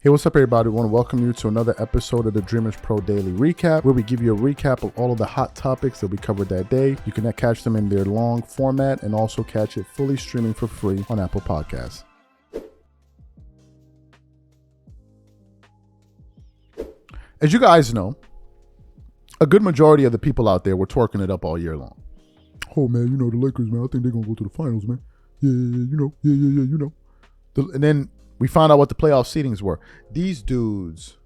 Hey, what's up, everybody? I want to welcome you to another episode of the Dreamers Pro Daily Recap, where we give you a recap of all of the hot topics that we covered that day. You can catch them in their long format and also catch it fully streaming for free on Apple Podcasts. As you guys know, a good majority of the people out there were twerking it up all year long. Oh, man, you know, the Lakers, man, I think they're going to go to the finals, man. Yeah, you know. And then we found out what the playoff seedings were. These dudes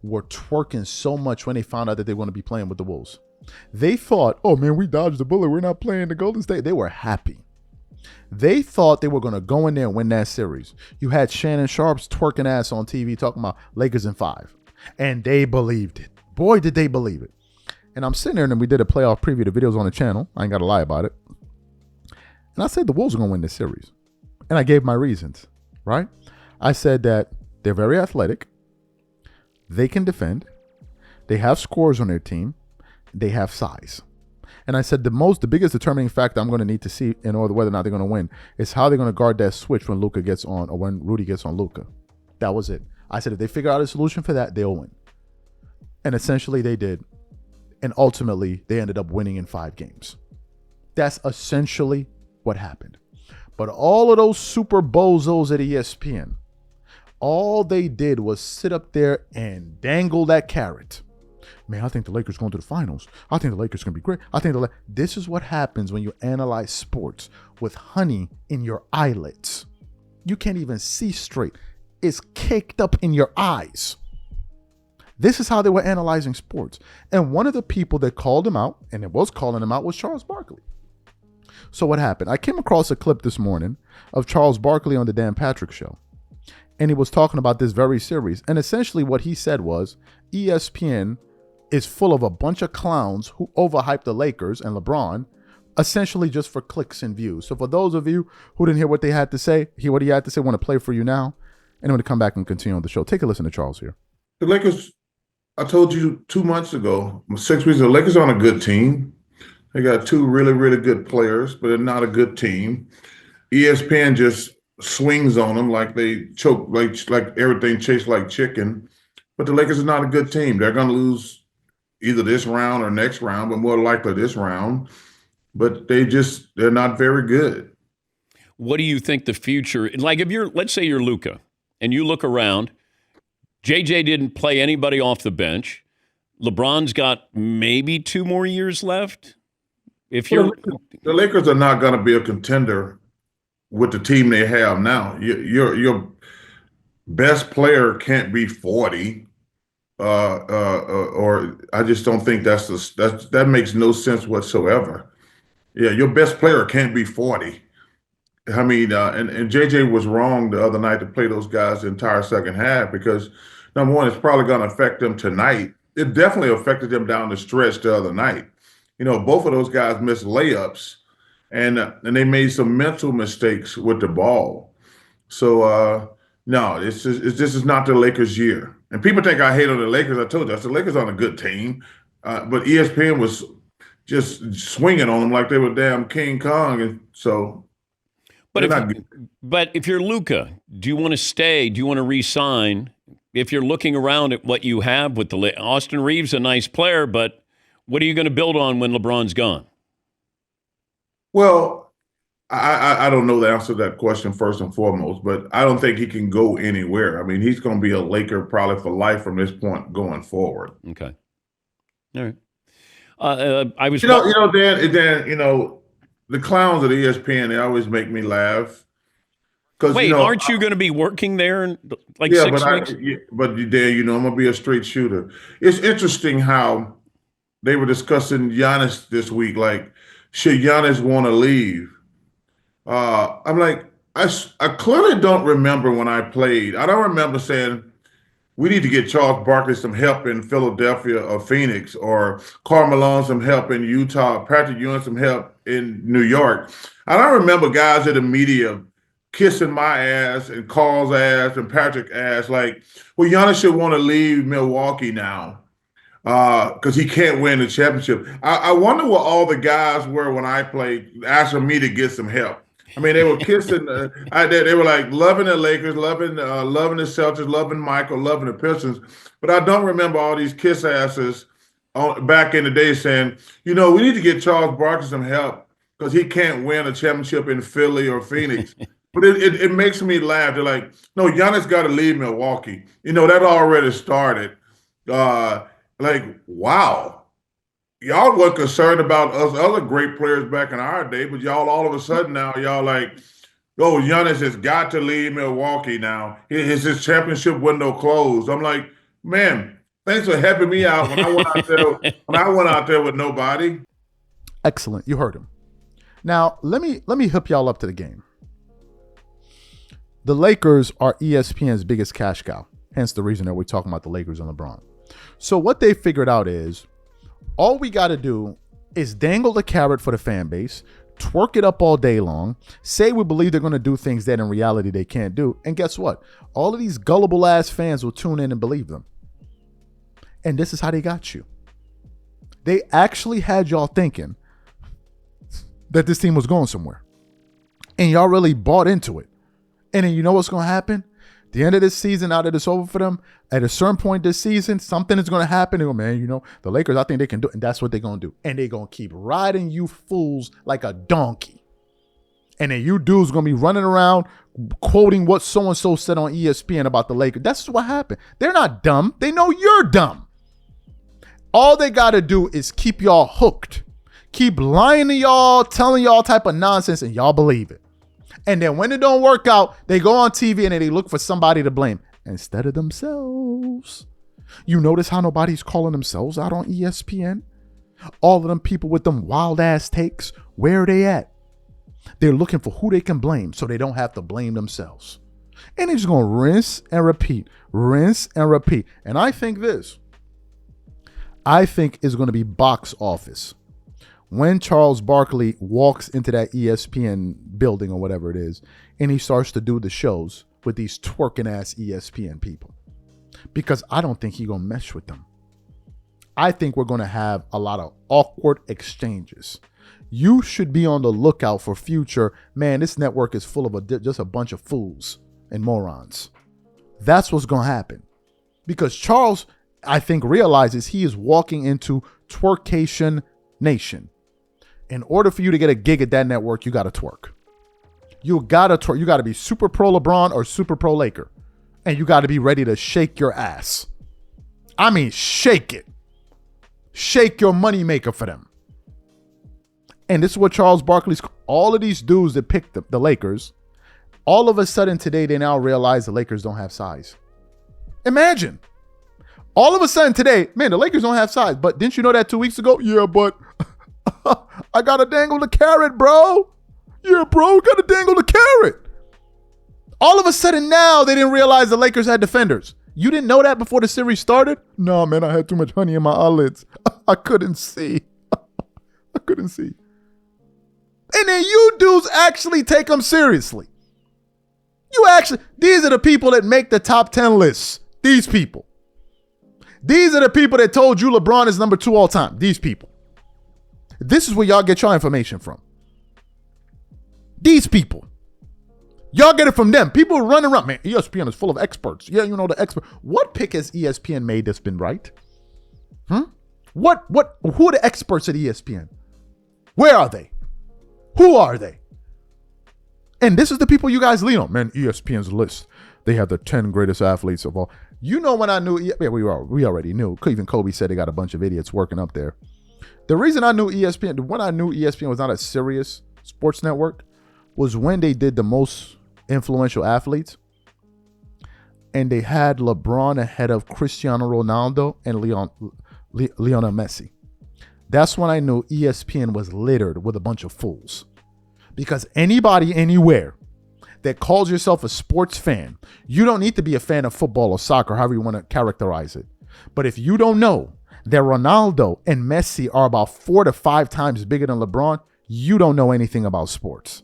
were twerking so much when they found out that they were going to be playing with the Wolves. They thought, oh, man, we dodged the bullet. We're not playing the Golden State. They were happy. They thought they were going to go in there and win that series. You had Shannon Sharp's twerking ass on TV talking about Lakers in 5. And they believed it. Boy, did they believe it. And I'm sitting there and we did a playoff preview. The video's on the channel. I ain't got to lie about it. And I said the Wolves are going to win this series. And I gave my reasons, right? I said that they're very athletic. They can defend. They have scores on their team. They have size. And I said the biggest determining factor I'm going to need to see in order whether or not they're going to win is how they're going to guard that switch when Luka gets on or when Rudy gets on Luka. That was it. I said if they figure out a solution for that, they'll win. And essentially they did. And ultimately they ended up winning in 5 games. That's essentially what happened. But all of those super bozos at ESPN, all they did was sit up there and dangle that carrot. Man, I think the Lakers going to the finals. I think the Lakers going to be great. This is what happens when you analyze sports with honey in your eyelids. You can't even see straight. It's caked up in your eyes. This is how they were analyzing sports. And one of the people that called him out, and it was calling him out, was Charles Barkley. So what happened? I came across a clip this morning of Charles Barkley on the Dan Patrick Show. And he was talking about this very series. And essentially what he said was ESPN is full of a bunch of clowns who overhype the Lakers and LeBron, essentially just for clicks and views. So for those of you who didn't hear what they had to say, hear what he had to say, want to play for you now. And I'm going to come back and continue on the show. Take a listen to Charles here. The Lakers, I told you 2 months ago, 6 weeks ago, the Lakers aren't a good team. They got 2 really, really good players, but they're not a good team. ESPN just swings on them like they choke, like everything tastes like chicken. But the Lakers are not a good team. They're going to lose either this round or next round, but more likely this round. But they're not very good. What do you think the future, like if let's say you're Luka and you look around, JJ didn't play anybody off the bench. LeBron's got maybe 2 more years left. The Lakers are not going to be a contender with the team they have now. Your best player can't be 40, or I just don't think that makes no sense whatsoever. Yeah, your best player can't be 40. I mean, and JJ was wrong the other night to play those guys the entire second half because, number one, it's probably going to affect them tonight. It definitely affected them down the stretch the other night. You know, both of those guys missed layups, and they made some mental mistakes with the ball. So, no, this is not the Lakers' year. And people think I hate on the Lakers. I told you, the Lakers aren't a good team. But ESPN was just swinging on them like they were damn King Kong. And so, but if you're Luka, do you want to stay? Do you want to re-sign? If you're looking around at what you have with Austin Reeves, a nice player, but what are you going to build on when LeBron's gone? Well, I don't know the answer to that question first and foremost, but I don't think he can go anywhere. I mean, he's going to be a Laker probably for life from this point going forward. Okay. All right. I was, Dan, the clowns at ESPN, they always make me laugh. Wait, aren't you going to be working there in 6 weeks? But Dan, I'm going to be a straight shooter. It's interesting how they were discussing Giannis this week. Like, should Giannis want to leave? I'm like, I clearly don't remember when I played. I don't remember saying, we need to get Charles Barkley some help in Philadelphia or Phoenix, or Karl Malone some help in Utah, Patrick Ewing some help in New York. I don't remember guys in the media kissing my ass and Carl's ass and Patrick's ass like, well, Giannis should want to leave Milwaukee now because he can't win the championship. I wonder what all the guys were when I played asking me to get some help. I mean, they were kissing. They were like loving the Lakers, loving the Celtics, loving Michael, loving the Pistons. But I don't remember all these kiss asses back in the day saying, we need to get Charles Barkley some help because he can't win a championship in Philly or Phoenix. But it makes me laugh. They're like, no, Giannis got to leave Milwaukee. That already started. Wow. Y'all weren't concerned about us other great players back in our day, but y'all all of a sudden now, y'all like, oh, Giannis has got to leave Milwaukee now. His championship window closed. I'm like, man, thanks for helping me out when I went out there with nobody. Excellent. You heard him. Now, let me hook y'all up to the game. The Lakers are ESPN's biggest cash cow. Hence the reason that we're talking about the Lakers and LeBron. So what they figured out is all we got to do is dangle the carrot for the fan base, twerk it up all day long, say we believe they're going to do things that in reality they can't do. And guess what? All of these gullible ass fans will tune in and believe them. And this is how they got you. They actually had y'all thinking that this team was going somewhere. And y'all really bought into it. And then you know what's going to happen? The end of this season, now that it's over for them, at a certain point this season, something is going to happen. They go, man, the Lakers, I think they can do it. And that's what they're going to do. And they're going to keep riding you fools like a donkey. And then you dudes going to be running around quoting what so-and-so said on ESPN about the Lakers. That's what happened. They're not dumb. They know you're dumb. All they got to do is keep y'all hooked. Keep lying to y'all, telling y'all type of nonsense, and y'all believe it. And then when it don't work out, they go on TV and they look for somebody to blame instead of themselves. You notice how nobody's calling themselves out on ESPN? All of them people with them wild ass takes, where are they at? They're looking for who they can blame so they don't have to blame themselves. And they're just going to rinse and repeat. And I think it's going to be box office. When Charles Barkley walks into that ESPN building or whatever it is, and he starts to do the shows with these twerking ass ESPN people, because I don't think he's going to mesh with them. I think we're going to have a lot of awkward exchanges. You should be on the lookout for future, man, this network is full of just a bunch of fools and morons. That's what's going to happen. Because Charles, I think, realizes he is walking into twerkation nation. In order for you to get a gig at that network, you got to twerk. You got to twerk. You got to be super pro LeBron or super pro Laker. And you got to be ready to shake your ass. I mean, shake it. Shake your moneymaker for them. And this is what Charles Barkley's, all of these dudes that picked the Lakers, all of a sudden today, they now realize the Lakers don't have size. Imagine. All of a sudden today, man, the Lakers don't have size. But didn't you know that 2 weeks ago? Yeah, but I got to dangle the carrot, bro. Yeah, bro, got to dangle the carrot. All of a sudden now, they didn't realize the Lakers had defenders. You didn't know that before the series started? No, man, I had too much honey in my eyelids. I couldn't see. And then you dudes actually take them seriously. These are the people that make the top 10 lists. These people. These are the people that told you LeBron is number 2 all time. These people. This is where y'all get your information from. These people. Y'all get it from them. People running around. Man, ESPN is full of experts. Yeah, the expert. What pick has ESPN made that's been right? Who are the experts at ESPN? Where are they? Who are they? And this is the people you guys lean on. Man, ESPN's list. They have the 10 greatest athletes of all. When I knew, we already knew. Even Kobe said they got a bunch of idiots working up there. The reason I knew ESPN, when I knew ESPN was not a serious sports network, was when they did the most influential athletes. And they had LeBron ahead of Cristiano Ronaldo and Lionel Messi. That's when I knew ESPN was littered with a bunch of fools. Because anybody, anywhere that calls yourself a sports fan, you don't need to be a fan of football or soccer, however you want to characterize it. But if you don't know that Ronaldo and Messi are about 4 to 5 times bigger than LeBron, you don't know anything about sports.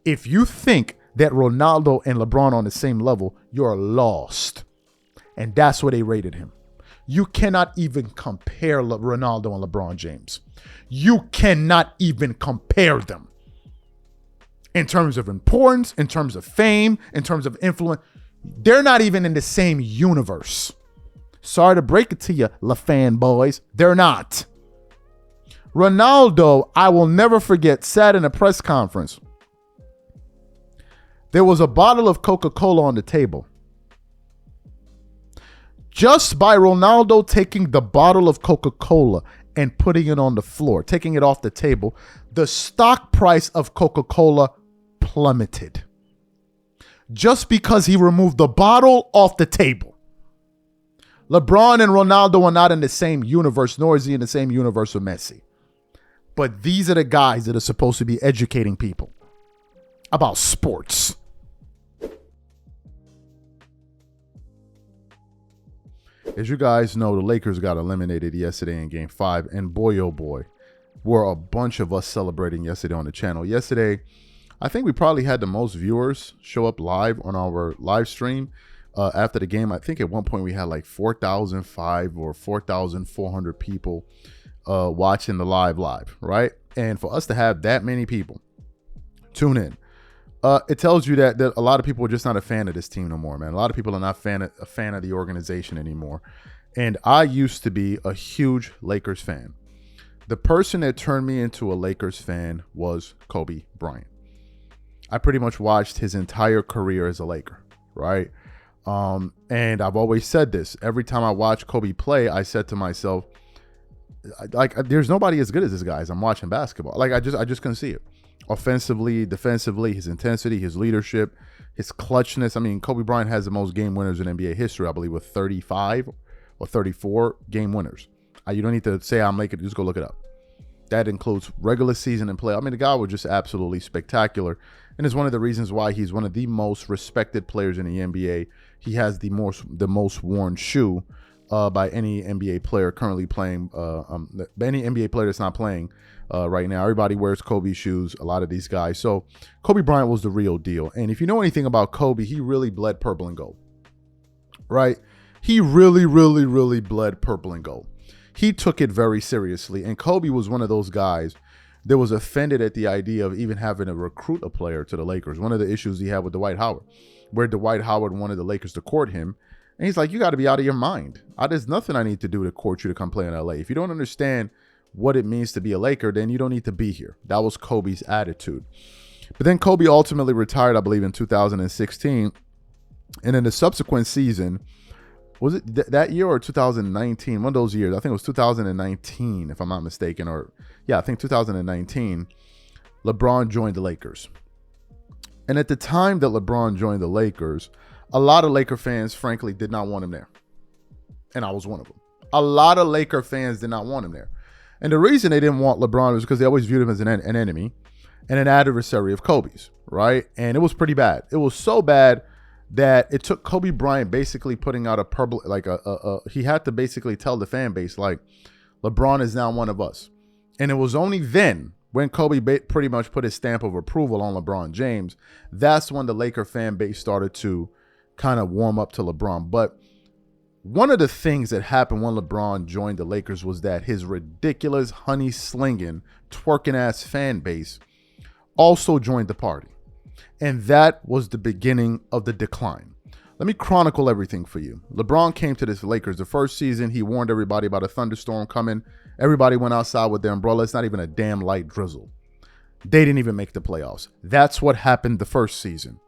If you think that Ronaldo and LeBron are on the same level, you're lost. And that's where they rated him. You cannot even compare Ronaldo and LeBron James. You cannot even compare them. in terms of importance, in terms of fame, in terms of influence. They're not even in the same universe. Sorry to break it to you, fanboys. They're not. Ronaldo, I will never forget, sat in a press conference. There was a bottle of Coca-Cola on the table. Just by Ronaldo taking the bottle of Coca-Cola and putting it on the floor, taking it off the table, the stock price of Coca-Cola plummeted. Just because he removed the bottle off the table. LeBron and Ronaldo are not in the same universe, nor is he in the same universe with Messi. But these are the guys that are supposed to be educating people about sports. As you guys know, the Lakers got eliminated yesterday in Game 5. And boy, oh boy, were a bunch of us celebrating yesterday on the channel. Yesterday, I think we probably had the most viewers show up live on our live stream. After the game, I think at one point we had like 4,005 or 4,400 people watching the live, right? And for us to have that many people tune in, it tells you that a lot of people are just not a fan of this team no more, man. A lot of people are not a fan of the organization anymore. And I used to be a huge Lakers fan. The person that turned me into a Lakers fan was Kobe Bryant. I pretty much watched his entire career as a Laker, right? And I've always said this. Every time I watch Kobe play, I said to myself, like, there's nobody as good as this guy as I'm watching basketball. Like, I just couldn't see it. Offensively, defensively, his intensity, his leadership, his clutchness. I mean, Kobe Bryant has the most game winners in NBA history, I believe, with 35 or 34 game winners. You don't need to say I'm making it. Just go look it up. That includes regular season and play. I mean, the guy was just absolutely spectacular. And it's one of the reasons why he's one of the most respected players in the NBA. He has the most worn shoe by any NBA player currently playing. Any NBA player that's not playing right now. Everybody wears Kobe shoes, a lot of these guys. So Kobe Bryant was the real deal. And if you know anything about Kobe, he really bled purple and gold, right? He really, really, really bled purple and gold. He took it very seriously. And Kobe was one of those guys that was offended at the idea of even having to recruit a player to the Lakers. One of the issues he had with Dwight Howard, where Dwight Howard wanted the Lakers to court him. And he's like, you got to be out of your mind. There's nothing I need to do to court you to come play in LA. If you don't understand what it means to be a Laker, then you don't need to be here. That was Kobe's attitude. But then Kobe ultimately retired, I believe, in 2016. And in the subsequent season, was it that year or 2019? One of those years. I think it was 2019, if I'm not mistaken. I think 2019, LeBron joined the Lakers. And at the time that LeBron joined the Lakers, a lot of Laker fans, frankly, did not want him there. And I was one of them. A lot of Laker fans did not want him there. And the reason they didn't want LeBron was because they always viewed him as an enemy and an adversary of Kobe's, right? And it was pretty bad. It was so bad that it took Kobe Bryant basically putting out a public, he had to basically tell the fan base, like, LeBron is now one of us. And it was only then, when Kobe pretty much put his stamp of approval on LeBron James, that's when the Laker fan base started to kind of warm up to LeBron. But one of the things that happened when LeBron joined the Lakers was that his ridiculous honey-slinging, twerking-ass fan base also joined the party. And that was the beginning of the decline. Let me chronicle everything for you. LeBron came to this Lakers the first season. He warned everybody about a thunderstorm coming. Everybody went outside with their umbrella. It's not even a damn light drizzle. They didn't even make the playoffs. That's what happened the first season.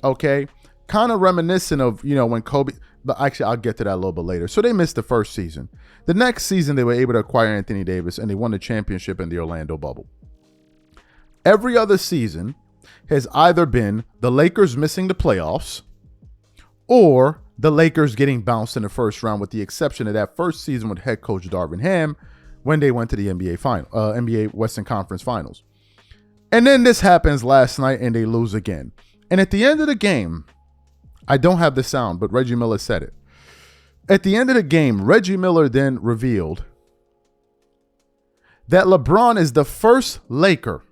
Okay? Kind of reminiscent of, when Kobe, but actually I'll get to that a little bit later. So they missed the first season. The next season, they were able to acquire Anthony Davis, and they won the championship in the Orlando bubble. Every other season has either been the Lakers missing the playoffs or the Lakers getting bounced in the first round, with the exception of that first season with head coach Darvin Ham when they went to the NBA Western Conference Finals. And then this happens last night and they lose again. And at the end of the game, I don't have the sound, but Reggie Miller said it. At the end of the game, Reggie Miller then revealed that LeBron is the first Laker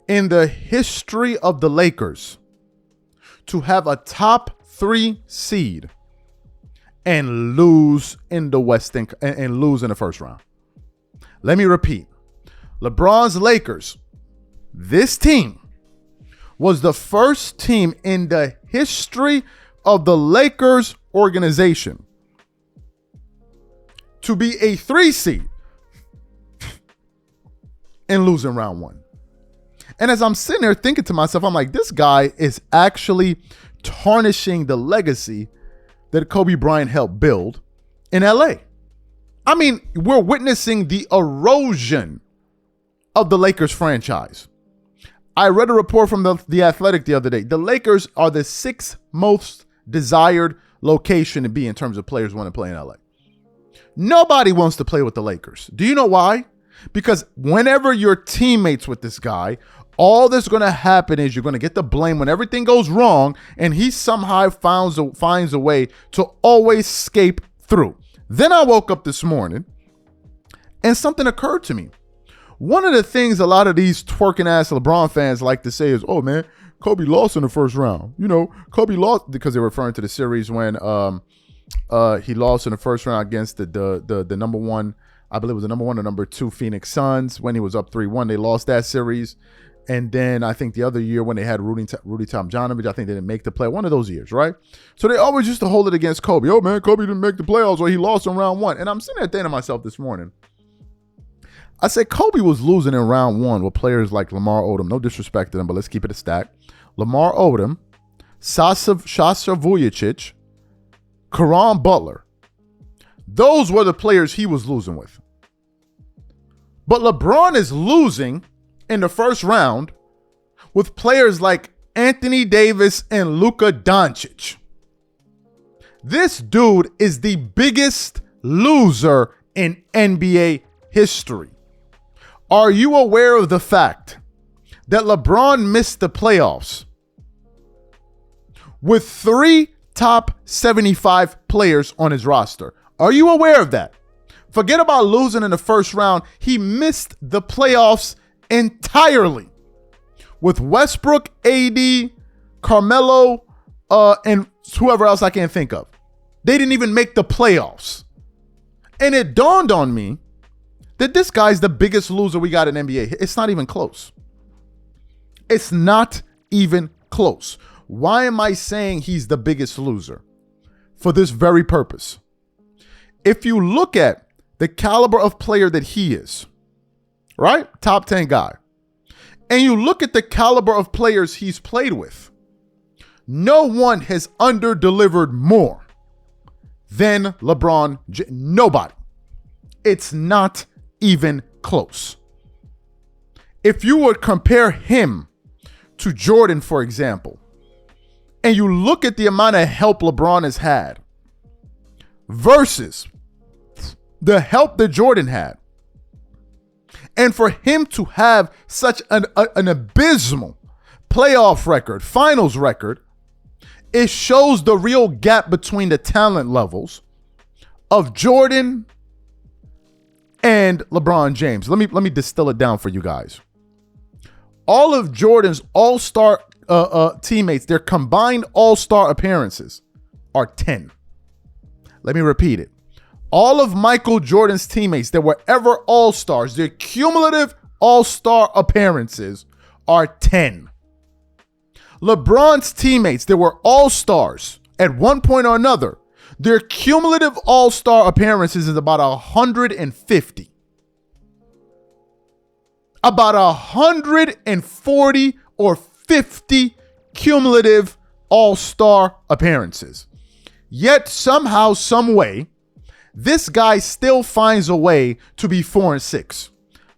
in the history of the Lakers to have a top 3 seed and lose in the Western and lose in the first round. Let me repeat. LeBron's Lakers This team was the first team in the history of the Lakers organization to be a 3 seed and lose in round 1. And as I'm sitting there thinking to myself, I'm like, this guy is actually tarnishing the legacy that Kobe Bryant helped build in LA. I mean, we're witnessing the erosion of the Lakers franchise. I read a report from the Athletic the other day. The Lakers are the 6th most desired location to be in terms of players want to play in LA. Nobody wants to play with the Lakers. Do you know why? Because whenever you're teammates with this guy, all that's going to happen is you're going to get the blame when everything goes wrong, and he somehow finds a way to always escape through. Then I woke up this morning, and something occurred to me. One of the things a lot of these twerking ass LeBron fans like to say is, oh man, Kobe lost in the first round. You know, Kobe lost because they're referring to the series when he lost in the first round against the number one, I believe it was the number 1 or number 2 Phoenix Suns when he was up 3-1. They lost that series. And then I think the other year when they had Rudy Tomjanovich, I think they didn't make the play. One of those years, right? So they always used to hold it against Kobe. Oh, man, Kobe didn't make the playoffs or he lost in round 1. And I'm sitting there thinking to myself this morning, I said Kobe was losing in round 1 with players like Lamar Odom. No disrespect to them, but let's keep it a stack. Lamar Odom, Sasha Vujacic, Caron Butler. Those were the players he was losing with. But LeBron is losing in the first round with players like Anthony Davis and Luka Doncic. This dude is the biggest loser in NBA history. Are you aware of the fact that LeBron missed the playoffs with 3 top 75 players on his roster? Are you aware of that? Forget about losing in the first round. He missed the playoffs entirely with Westbrook, AD, Carmelo, and whoever else I can't think of. They didn't even make the playoffs. And it dawned on me that this guy's the biggest loser we got in NBA. It's not even close. It's not even close. Why am I saying he's the biggest loser? For this very purpose. If you look at the caliber of player that he is, right? Top 10 guy. And you look at the caliber of players he's played with, no one has under-delivered more than LeBron. Nobody. It's not even close. If you would compare him to Jordan, for example, and you look at the amount of help LeBron has had versus the help that Jordan had, and for him to have such an abysmal playoff record, finals record, it shows the real gap between the talent levels of Jordan and LeBron James. Let me distill it down for you guys. All of Jordan's all-star teammates, their combined all-star appearances are 10. Let me repeat it. All of Michael Jordan's teammates that were ever all-stars, their cumulative all-star appearances are 10. LeBron's teammates that were all-stars at one point or another, their cumulative all-star appearances is about 150. About 140 or 50 cumulative all-star appearances. Yet somehow, some way, this guy still finds a way to be 4-6.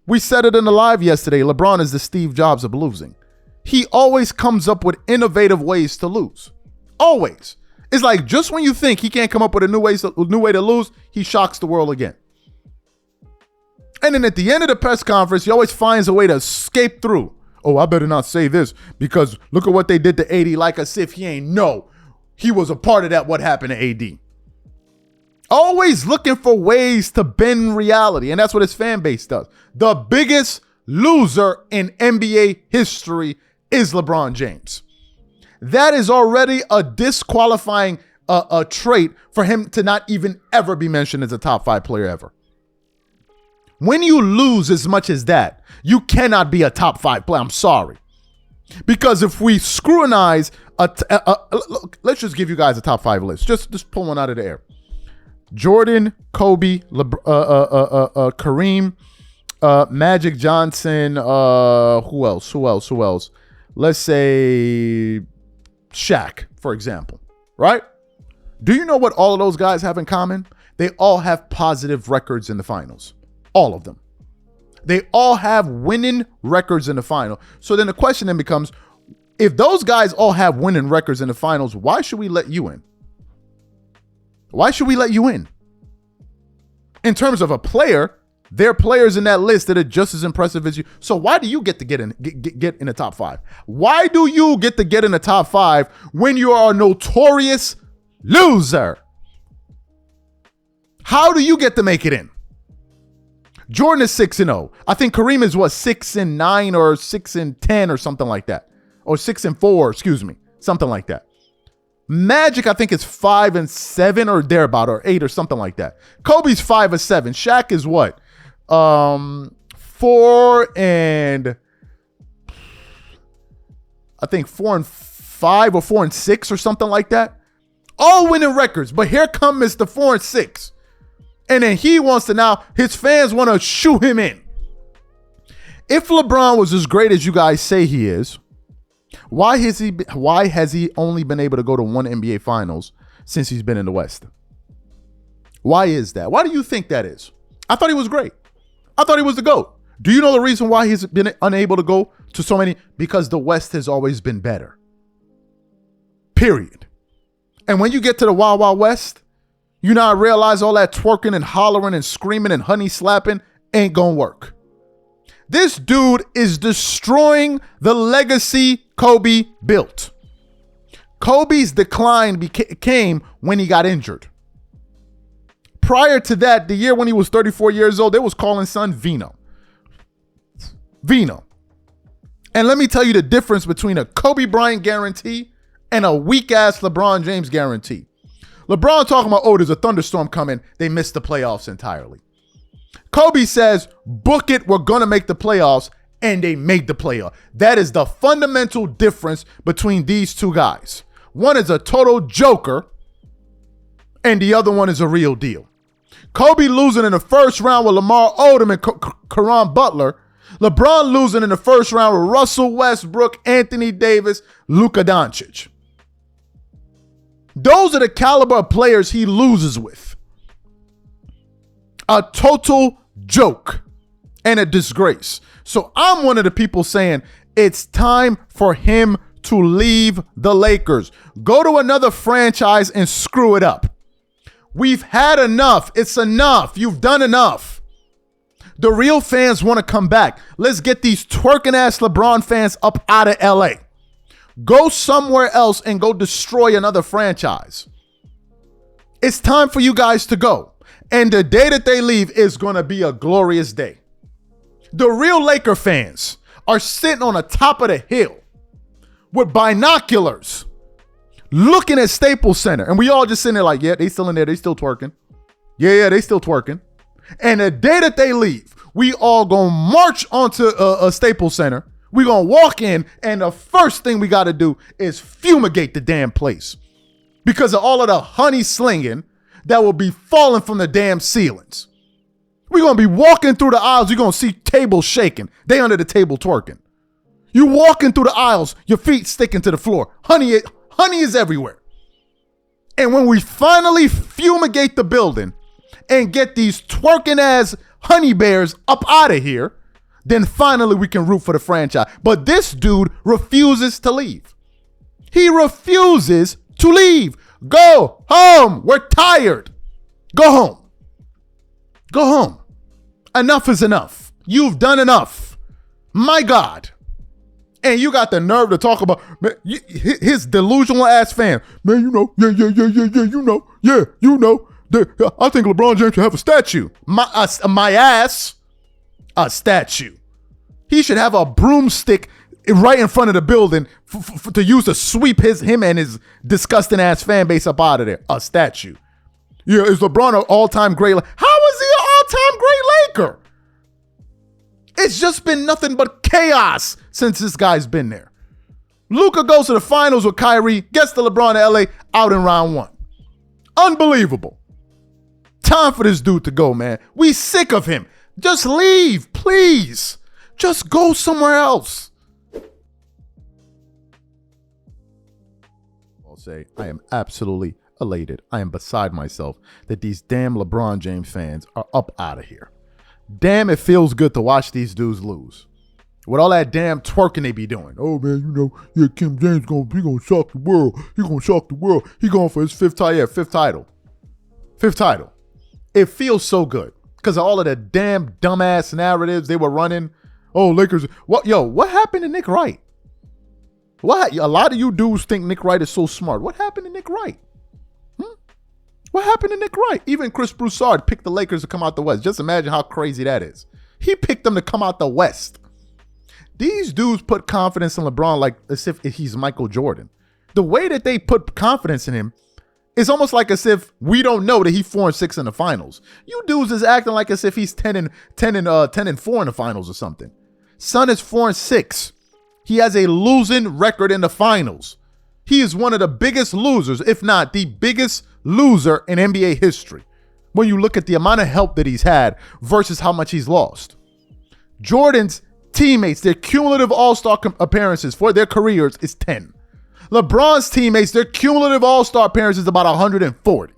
We said it in the live yesterday. LeBron is the Steve Jobs of losing. He always comes up with innovative ways to lose. Always. It's like just when you think he can't come up with a new way to lose, he shocks the world again. And then at the end of the press conference, he always finds a way to escape through. Oh, I better not say this because look at what they did to AD, like as if he ain't know he was a part of that, what happened to AD. Always looking for ways to bend reality, and that's what his fan base does. The biggest loser in NBA history is LeBron James. That is already a disqualifying trait for him to not even ever be mentioned as a top 5 player ever. When you lose as much as that, you cannot be a top 5 player. I'm sorry. Because if we scrutinize, let's just give you guys a top 5 list. Just pull one out of the air. Jordan, Kobe, Kareem, Magic Johnson, who else? Let's say Shaq, for example, right? Do you know what all of those guys have in common? They all have positive records in the finals. All of them. They all have winning records in the final. So then the question then becomes, if those guys all have winning records in the finals, why should we let you in? Why should we let you in? In terms of a player, there are players in that list that are just as impressive as you. So why do you get to get in the top 5? Why do you get to get in the top 5 when you are a notorious loser? How do you get to make it in? Jordan is 6-0. I think Kareem is 6-9 or 6-10 or something like that. Or 6-4, excuse me. Something like that. Magic, I think, is 5-7 or thereabout, or 8 or something like that. Kobe's 5-7. Shaq is what? 4 and I think 4-5 or 4-6 or something like that. All winning records. But here come Mr. 4-6. And then he wants to now, his fans want to shoo him in. If LeBron was as great as you guys say he is, why has he only been able to go to one NBA Finals since he's been in the West? Why is that? Why do you think that is? I thought he was great. I thought he was the GOAT. Do you know the reason why he's been unable to go to so many? Because the West has always been better. Period. And when you get to the Wild Wild West, you now realize all that twerking and hollering and screaming and honey slapping ain't gonna work. This dude is destroying the legacy Kobe built. Kobe's decline came when he got injured. Prior to that, the year when he was 34 years old, they was calling son Vino. Vino. And let me tell you the difference between a Kobe Bryant guarantee and a weak-ass LeBron James guarantee. LeBron talking about, there's a thunderstorm coming. They missed the playoffs entirely. Kobe says, book it, we're going to make the playoffs, and they made the playoff. That is the fundamental difference between these two guys. One is a total joker, and the other one is a real deal. Kobe losing in the first round with Lamar Odom and Caron Butler. LeBron losing in the first round with Russell Westbrook, Anthony Davis, Luka Doncic. Those are the caliber of players he loses with. A total joke and a disgrace. So I'm one of the people saying it's time for him to leave the Lakers. Go to another franchise and screw it up. We've had enough. It's enough. You've done enough. The real fans want to come back. Let's get these twerking ass LeBron fans up out of LA. Go somewhere else and go destroy another franchise. It's time for you guys to go. And the day that they leave is going to be a glorious day. The real Laker fans are sitting on the top of the hill with binoculars looking at Staples Center. And we all just sitting there like, yeah, they still in there. They still twerking. Yeah, they still twerking. And the day that they leave, we all going to march onto a Staples Center. We're going to walk in, and the first thing we got to do is fumigate the damn place because of all of the honey slinging that will be falling from the damn ceilings. We're going to be walking through the aisles. You're going to see tables shaking. They under the table twerking. You walking through the aisles, your feet sticking to the floor. Honey is everywhere. And when we finally fumigate the building and get these twerking ass honey bears up out of here, then finally we can root for the franchise. But this dude refuses to leave. He refuses to leave. Go home. We're tired. Go home. Go home. Enough is enough. You've done enough. My God. And you got the nerve to talk about his delusional ass fan. Man, you know, you know. I think LeBron James should have a statue. My ass. A statue. He should have a broomstick right in front of the building to use to sweep him and his disgusting ass fan base up out of there. A statue. Yeah, is LeBron an all-time great? How is he an all-time great Laker? It's just been nothing but chaos since this guy's been there. Luka goes to the finals with Kyrie, gets to LeBron to LA, out in round 1. Unbelievable. Time for this dude to go, man. We sick of him. Just leave, please. Just go somewhere else. I'll say I am absolutely elated. I am beside myself that these damn LeBron James fans are up out of here. Damn, it feels good to watch these dudes lose. With all that damn twerking they be doing. Oh, man, you know, yeah, Kim James, he gonna shock the world. He gonna shock the world. He going for his fifth title. Fifth title. It feels so good because of all of the damn dumbass narratives they were running. Oh, Lakers. What happened to Nick Wright? A lot of you dudes think Nick Wright is so smart. What happened to Nick Wright? What happened to Nick Wright? Even Chris Broussard picked the Lakers to come out the West. Just imagine how crazy that is. He picked them to come out the West. These dudes put confidence in LeBron like as if he's Michael Jordan. The way that they put confidence in him is almost like as if we don't know that he's 4-6 in the finals. You dudes is acting like as if he's 10 and 4 in the finals or something. Son is 4-6. He has a losing record in the finals. He is one of the biggest losers, if not the biggest loser in NBA history. When you look at the amount of help that he's had versus how much he's lost. Jordan's teammates, their cumulative all-star appearances for their careers is 10. LeBron's teammates, their cumulative all-star appearances is about 140.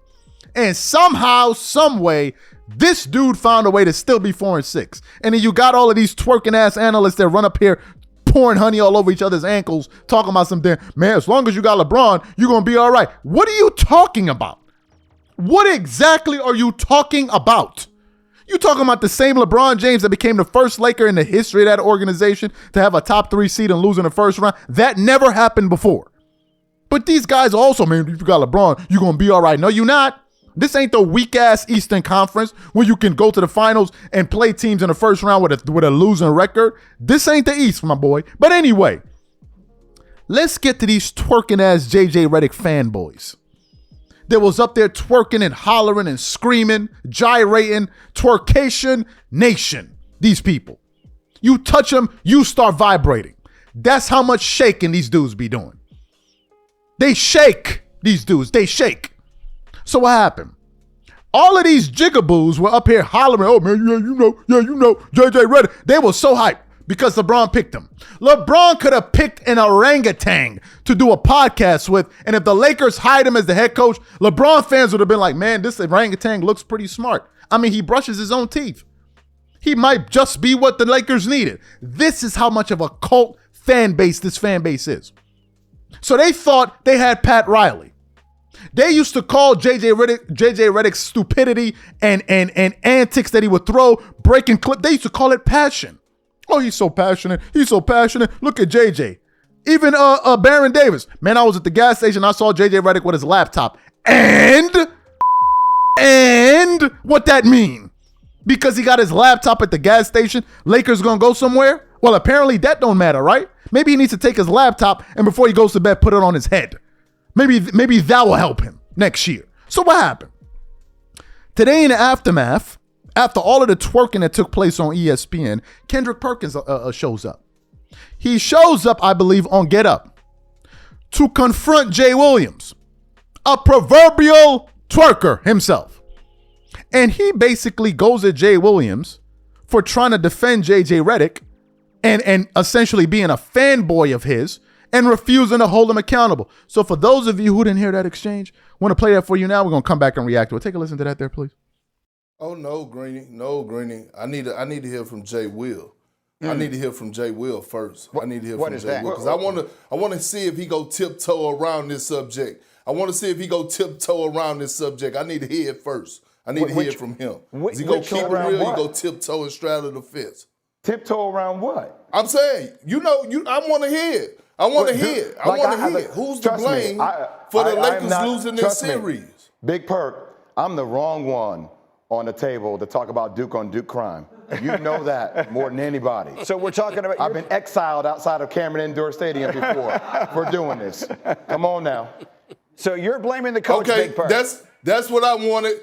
And somehow, some way, this dude found a way to still be 4-6. And then you got all of these twerking ass analysts that run up here pouring honey all over each other's ankles, talking about something. Man, as long as you got LeBron, you're going to be all right. What are you talking about? What exactly are you talking about? You talking about the same LeBron James that became the first Laker in the history of that organization to have a top 3 seed and lose in the first round? That never happened before. But these guys also, man, if you got LeBron, you're going to be all right. No, you're not. This ain't the weak-ass Eastern Conference where you can go to the finals and play teams in the first round with a losing record. This ain't the East, my boy. But anyway, let's get to these twerking-ass JJ Redick fanboys that was up there twerking and hollering and screaming, gyrating, twercation nation. These people. You touch them, you start vibrating. That's how much shaking these dudes be doing. They shake, these dudes. They shake. So what happened? All of these jigaboos were up here hollering, oh, man, you know, JJ Redick. They were so hyped because LeBron picked them. LeBron could have picked an orangutan to do a podcast with, and if the Lakers hired him as the head coach, LeBron fans would have been like, man, this orangutan looks pretty smart. I mean, he brushes his own teeth. He might just be what the Lakers needed. This is how much of a cult fan base this fan base is. So they thought they had Pat Riley. They used to call JJ Redick's stupidity and antics that he would throw, breaking clip. They used to call it passion. Oh, he's so passionate. He's so passionate. Look at JJ. Even Baron Davis. Man, I was at the gas station. I saw JJ Redick with his laptop. And what that mean? Because he got his laptop at the gas station, Lakers gonna go somewhere? Well, apparently that don't matter, right? Maybe he needs to take his laptop and before he goes to bed, put it on his head. Maybe that will help him next year. So what happened? Today in the aftermath, after all of the twerking that took place on ESPN, Kendrick Perkins shows up. He shows up, I believe, on Get Up to confront Jay Williams, a proverbial twerker himself. And he basically goes at Jay Williams for trying to defend JJ Redick and essentially being a fanboy of his and refusing to hold him accountable. So for those of you who didn't hear that exchange, want to play that for you now. We're going to come back and react to it. Take a listen to that there, please. Oh, no, Greeny. No, Greeny. I need to hear from Jay Will. I need to hear from Jay Will first. I need to hear from Jay Will because I want to see if he go tiptoe around this subject. I want to see if he go tiptoe around this subject. I need to hear it first. I need to hear it from him. Is he go keep it real? He go tiptoe and straddle the fence. Tiptoe around what? I'm saying, I want to hear it. I want to hear it. I want to hear it. Who's to blame for the Lakers losing this series? Big Perk, I'm the wrong one on the table to talk about Duke on Duke crime. You know that more than anybody. So we're talking about... I've been exiled outside of Cameron Indoor Stadium before for doing this. Come on now. So you're blaming the coach, okay, Big Perk. that's what I wanted.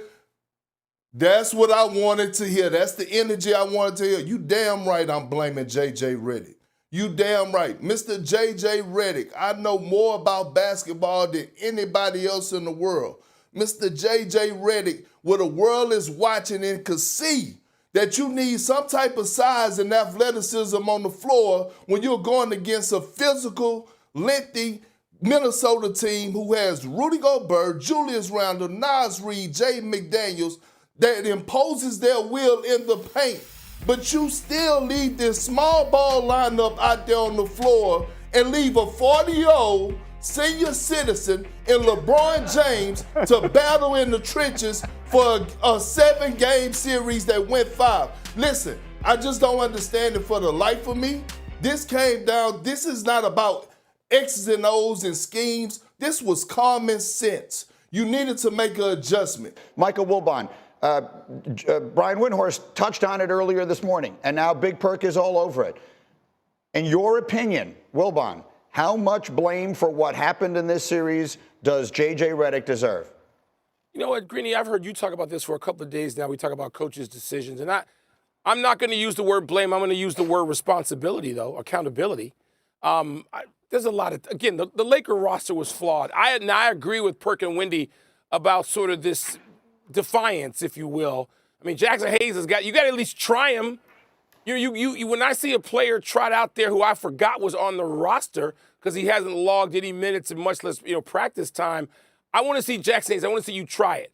That's what I wanted to hear. That's the energy I wanted to hear. You damn right I'm blaming J.J. Redick. You damn right. Mr. J.J. Redick, I know more about basketball than anybody else in the world. Mr. J.J. Redick, where the world is watching and could see that you need some type of size and athleticism on the floor when you're going against a physical, lengthy Minnesota team who has Rudy Gobert, Julius Randle, Nas Reed, Jay McDaniels, that imposes their will in the paint. But you still leave this small ball lineup out there on the floor and leave a 40-year-old senior citizen in LeBron James to battle in the trenches for a 7-game series that went 5. Listen, I just don't understand it for the life of me. This is not about X's and O's and schemes. This was common sense. You needed to make an adjustment. Michael Wilbon, Brian Windhorst touched on it earlier this morning, and now Big Perk is all over it. In your opinion, Wilbon, how much blame for what happened in this series does J.J. Redick deserve? You know what, Greeny, I've heard you talk about this for a couple of days now. We talk about coaches' decisions, and I'm not going to use the word blame. I'm going to use the word responsibility, though, accountability. There's a lot of, again, the Laker roster was flawed. I agree with Perk and Wendy about sort of this defiance, if you will. I mean, Jackson Hayes you got to at least try him. When I see a player trot out there who I forgot was on the roster because he hasn't logged any minutes and much less practice time, I want to see Jackson Hayes. I want to see you try it.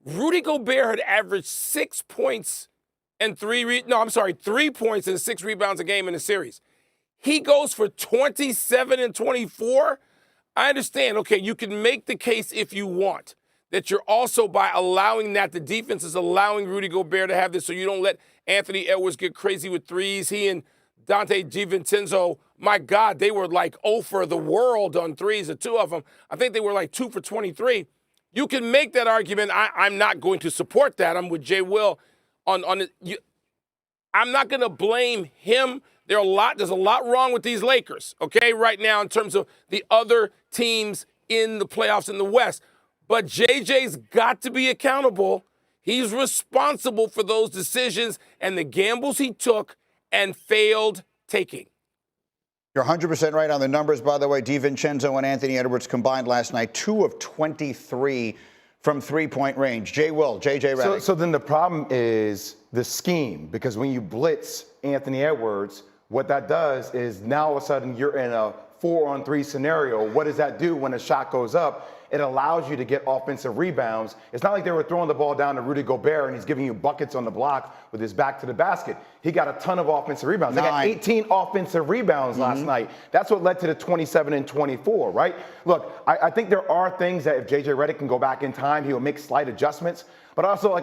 Rudy Gobert had averaged 6 points and 3 points and 6 rebounds a game in the series. He goes for 27 and 24. I understand, okay, you can make the case if you want that you're also, by allowing that, the defense is allowing Rudy Gobert to have this so you don't let Anthony Edwards get crazy with threes. He and Dante DiVincenzo, my God, they were like 0 for the world on threes, the two of them. I think they were like 2 for 23. You can make that argument. I'm not going to support that. I'm with Jay Will on it. I'm not going to blame him. There's a lot wrong with these Lakers, okay, right now in terms of the other teams in the playoffs in the West. But JJ's got to be accountable. He's responsible for those decisions and the gambles he took and failed taking. You're 100% right on the numbers, by the way. DiVincenzo and Anthony Edwards combined last night, 2 of 23 from three-point range. J. Redick. So then the problem is the scheme, because when you blitz Anthony Edwards, what that does is now all of a sudden you're in a 4-on-3 scenario. What does that do when a shot goes up? It allows you to get offensive rebounds. It's not like they were throwing the ball down to Rudy Gobert and he's giving you buckets on the block with his back to the basket. He got a ton of offensive rebounds. They got 18 offensive rebounds last night. That's what led to the 27 and 24, right? Look, I think there are things that if J.J. Redick can go back in time, he'll make slight adjustments. But also,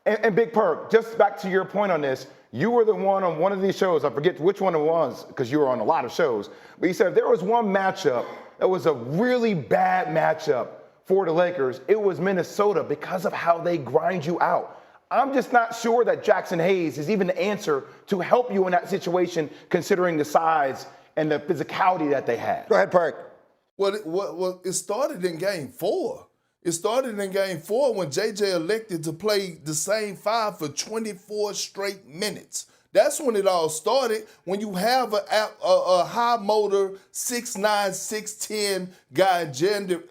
and Big Perk, just back to your point on this, you were the one on one of these shows, I forget which one it was because you were on a lot of shows, but you said if there was one matchup that was a really bad matchup for the Lakers, it was Minnesota because of how they grind you out. I'm just not sure that Jackson Hayes is even the answer to help you in that situation, considering the size and the physicality that they had. Go ahead, Perk. Well, it started in Game 4. It started in Game 4 when JJ elected to play the same 5 for 24 straight minutes. That's when it all started, when you have a high motor 6'9", 6'10" guy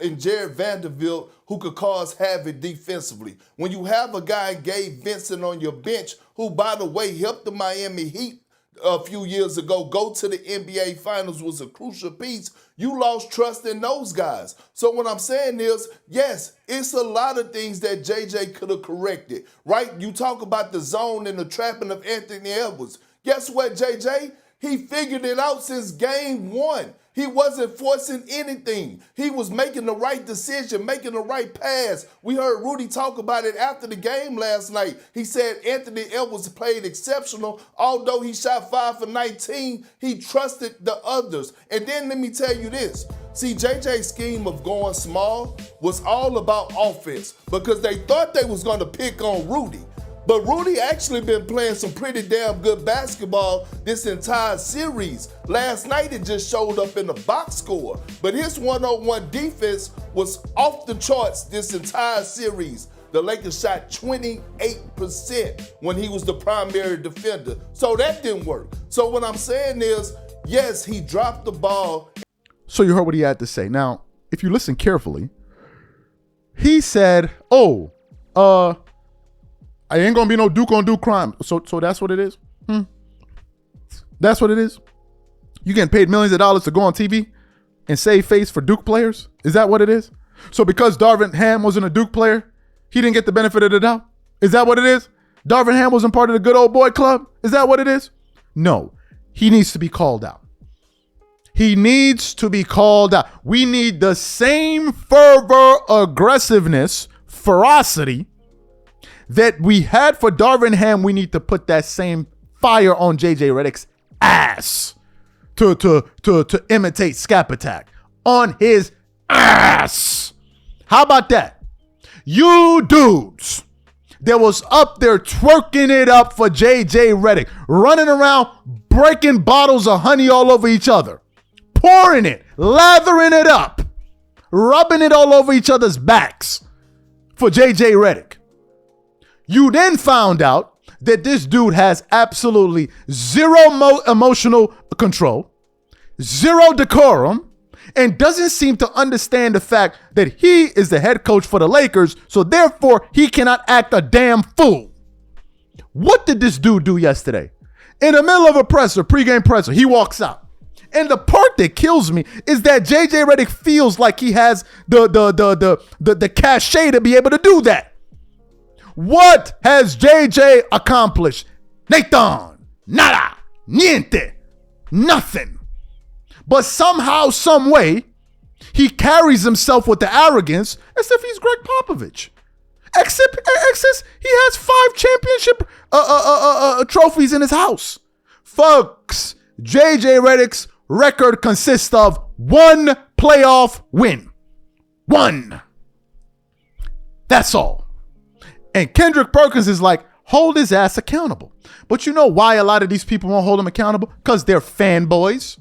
in Jared Vanderbilt who could cause havoc defensively. When you have a guy, Gabe Vincent, on your bench who, by the way, helped the Miami Heat a few years ago go to the NBA Finals, was a crucial piece. You lost trust in those guys. So what I'm saying is, yes, it's a lot of things that JJ could have corrected, right? You talk about the zone and the trapping of Anthony Edwards. Guess what, JJ? He figured it out since Game 1. He wasn't forcing anything. He was making the right decision, making the right pass. We heard Rudy talk about it after the game last night. He said Anthony Edwards played exceptional. Although he shot 5 for 19, he trusted the others. And then let me tell you this. See, JJ's scheme of going small was all about offense because they thought they was going to pick on Rudy. But Rudy actually been playing some pretty damn good basketball this entire series. Last night it just showed up in the box score. But his one-on-one defense was off the charts this entire series. The Lakers shot 28% when he was the primary defender. So that didn't work. So what I'm saying is, yes, he dropped the ball. So you heard what he had to say. Now, if you listen carefully, he said, I ain't gonna be no Duke on Duke crime. So that's what it is? That's what it is? You getting paid millions of dollars to go on TV and save face for Duke players? Is that what it is? So because Darvin Ham wasn't a Duke player, he didn't get the benefit of the doubt? Is that what it is? Darvin Ham wasn't part of the good old boy club? Is that what it is? No, he needs to be called out. He needs to be called out. We need the same fervor, aggressiveness, ferocity that we had for Darvin Ham. We need to put that same fire on JJ Redick's ass to imitate Scap Attack on his ass. How about that? You dudes that was up there twerking it up for JJ Redick, running around breaking bottles of honey all over each other, pouring it, lathering it up, rubbing it all over each other's backs for JJ Redick. You then found out that this dude has absolutely zero emotional control, zero decorum, and doesn't seem to understand the fact that he is the head coach for the Lakers, so therefore he cannot act a damn fool. What did this dude do yesterday? In the middle of a presser, pregame presser, he walks out. And the part that kills me is that JJ Redick feels like he has the cachet to be able to do that. What has JJ accomplished? Nathan, nada, niente, nothing. But somehow, some way, he carries himself with the arrogance as if he's Greg Popovich. Except he has 5 championship trophies in his house. Folks, JJ Redick's record consists of 1 playoff win. 1. That's all. And Kendrick Perkins is like, hold his ass accountable. But you know why a lot of these people won't hold him accountable? Because they're fanboys.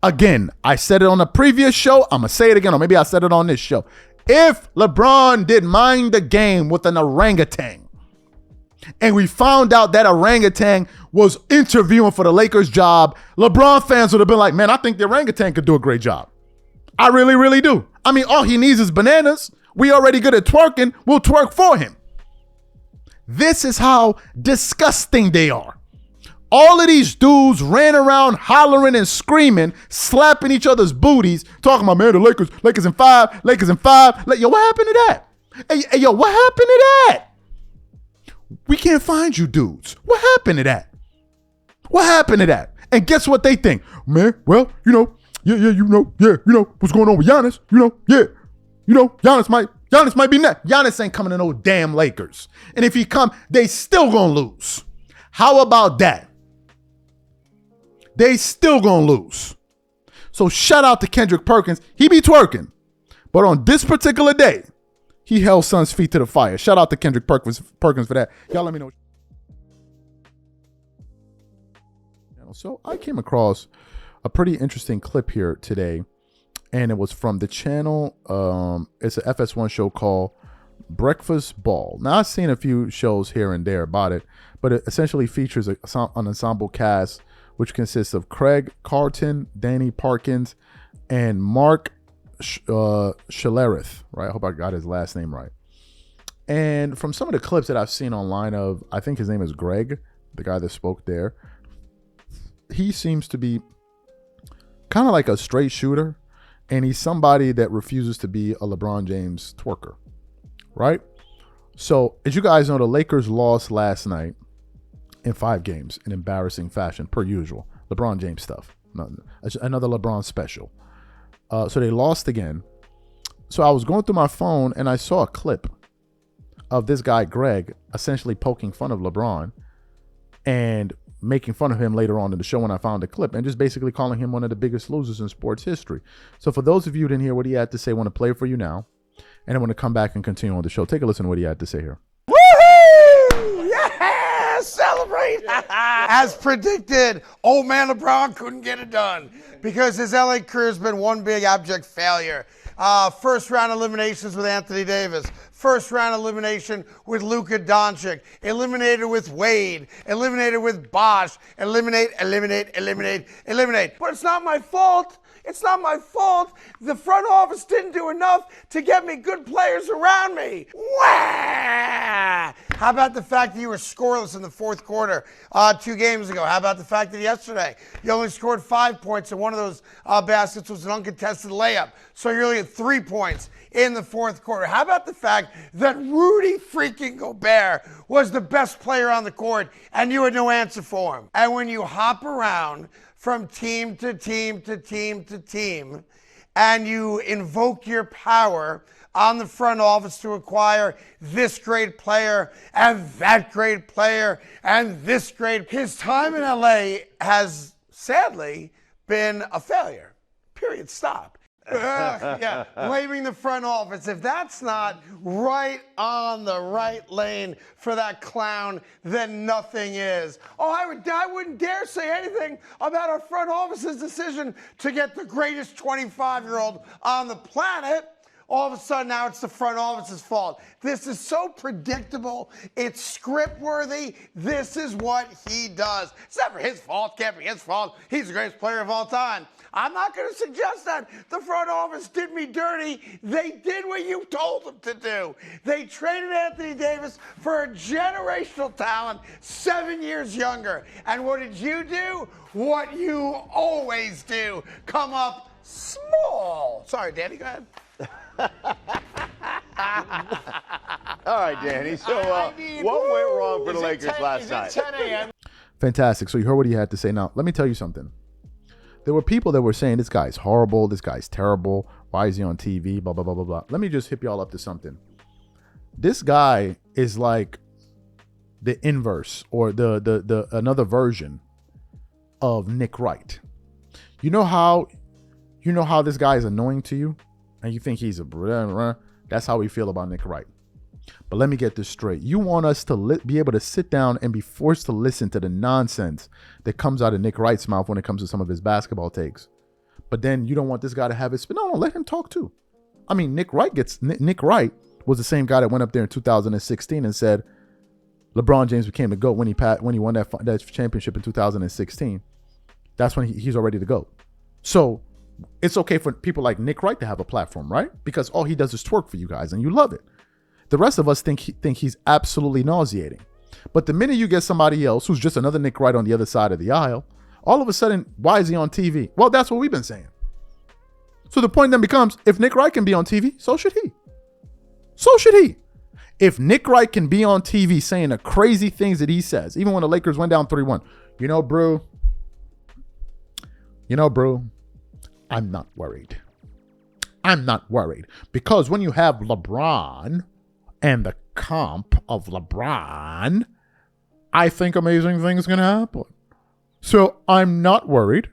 Again, I said it on a previous show. I'm going to say it again, or maybe I said it on this show. If LeBron did mind the game with an orangutan, and we found out that orangutan was interviewing for the Lakers job, LeBron fans would have been like, man, I think the orangutan could do a great job. I really, really do. I mean, all he needs is bananas. We already good at twerking. We'll twerk for him. This is how disgusting they are. All of these dudes ran around hollering and screaming, slapping each other's booties, talking about, man, the Lakers in 5, Lakers in 5. Yo, what happened to that? Hey, yo, what happened to that? We can't find you dudes. What happened to that? What happened to that? And guess what they think? Man, well, you know, what's going on with Giannis? Giannis might be next. Giannis ain't coming to no damn Lakers. And if he come, they still gonna lose. How about that? They still gonna lose. So shout out to Kendrick Perkins. He be twerking. But on this particular day, he held Son's feet to the fire. Shout out to Kendrick Perkins for that. Y'all let me know. So I came across a pretty interesting clip here today. And it was from the channel. It's an FS1 show called Breakfast Ball. Now, I've seen a few shows here and there about it, but it essentially features an ensemble cast, which consists of Craig Carlton, Danny Parkins, and Mark Schlereth, right? I hope I got his last name right. And from some of the clips that I've seen online of, I think his name is Greg, the guy that spoke there, he seems to be kind of like a straight shooter. And he's somebody that refuses to be a LeBron James twerker, right? So, as you guys know, the Lakers lost last night in 5 games in embarrassing fashion, per usual. LeBron James stuff. Another LeBron special. So, they lost again. So, I was going through my phone and I saw a clip of this guy, Greg, essentially poking fun of LeBron and making fun of him later on in the show when I found the clip, and just basically calling him one of the biggest losers in sports history. So for those of you who didn't hear what he had to say, I want to play it for you now, and I want to come back and continue on the show. Take a listen to what he had to say here. Woohoo! celebrate. As predicted, old man LeBron couldn't get it done because his LA career has been one big abject failure. First round eliminations with Anthony Davis. First round elimination with Luka Doncic. Eliminated with Wade. Eliminated with Bosh. Eliminate. But it's not my fault. It's not my fault. The front office didn't do enough to get me good players around me. Wah! How about the fact that you were scoreless in the fourth quarter 2 games ago? How about the fact that yesterday you only scored 5 points and one of those baskets was an uncontested layup? So you're only at 3 points in the fourth quarter. How about the fact that Rudy freaking Gobert was the best player on the court and you had no answer for him? And when you hop around from team to team to team to team, and you invoke your power on the front office to acquire this great player and that great player and this great. His time in LA has sadly been a failure. Period. Stop. Yeah, blaming the front office. If that's not right on the right lane for that clown, then nothing is. Oh, I wouldn't dare say anything about our front office's decision to get the greatest 25-year-old on the planet. All of a sudden now it's the front office's fault. This is so predictable. It's script-worthy. This is what he does. It's never his fault. Can't be his fault. He's the greatest player of all time. I'm not going to suggest that the front office did me dirty. They did what you told them to do. They traded Anthony Davis for a generational talent 7 years younger. And what did you do? What you always do. Come up small. Sorry, Danny, go ahead. All right, Danny. So what went wrong for the Lakers last night? 10 a.m. Fantastic. So you heard what he had to say. Now, let me tell you something. There were people that were saying, this guy's horrible, this guy's terrible, why is he on TV, blah, blah, blah, blah, blah. Let me just hip y'all up to something. This guy is like the inverse or the another version of Nick Wright. You know how this guy is annoying to you? And you think he's a blah, blah, that's how we feel about Nick Wright. But let me get this straight. You want us to be able to sit down and be forced to listen to the nonsense that comes out of Nick Wright's mouth when it comes to some of his basketball takes. But then you don't want this guy to have his spin. No, let him talk too. I mean, Nick Wright was the same guy that went up there in 2016 and said LeBron James became the GOAT when he won that championship in 2016. That's when he's already the GOAT. So it's okay for people like Nick Wright to have a platform, right? Because all he does is twerk for you guys and you love it. The rest of us think he's absolutely nauseating. But the minute you get somebody else who's just another Nick Wright on the other side of the aisle, all of a sudden, why is he on TV? Well, that's what we've been saying. So the point then becomes, if Nick Wright can be on TV, so should he. So should he. If Nick Wright can be on TV saying the crazy things that he says, even when the Lakers went down 3-1, you know, bro, I'm not worried. I'm not worried. Because when you have LeBron and the comp of LeBron, I think amazing things can happen. So I'm not worried.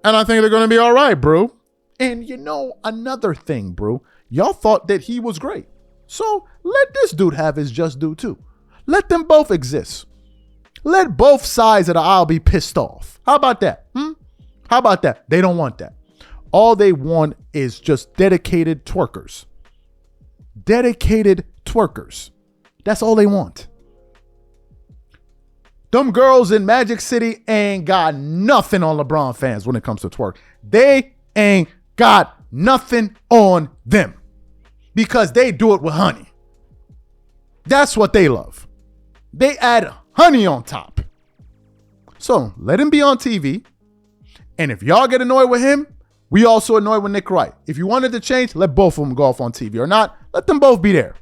And I think they're going to be all right, bro. And you know, another thing, bro. Y'all thought that he was great. So let this dude have his just due too. Let them both exist. Let both sides of the aisle be pissed off. How about that? How about that? They don't want that. All they want is just dedicated twerkers. Dedicated twerkers. That's all they want. Them girls in Magic City ain't got nothing on LeBron fans when it comes to twerk. They ain't got nothing on them because they do it with honey. That's what they love. They add honey on top. So let him be on TV. And if y'all get annoyed with him, we also annoyed with Nick Wright. If you wanted to change, let both of them go off on TV or not. Let them both be there.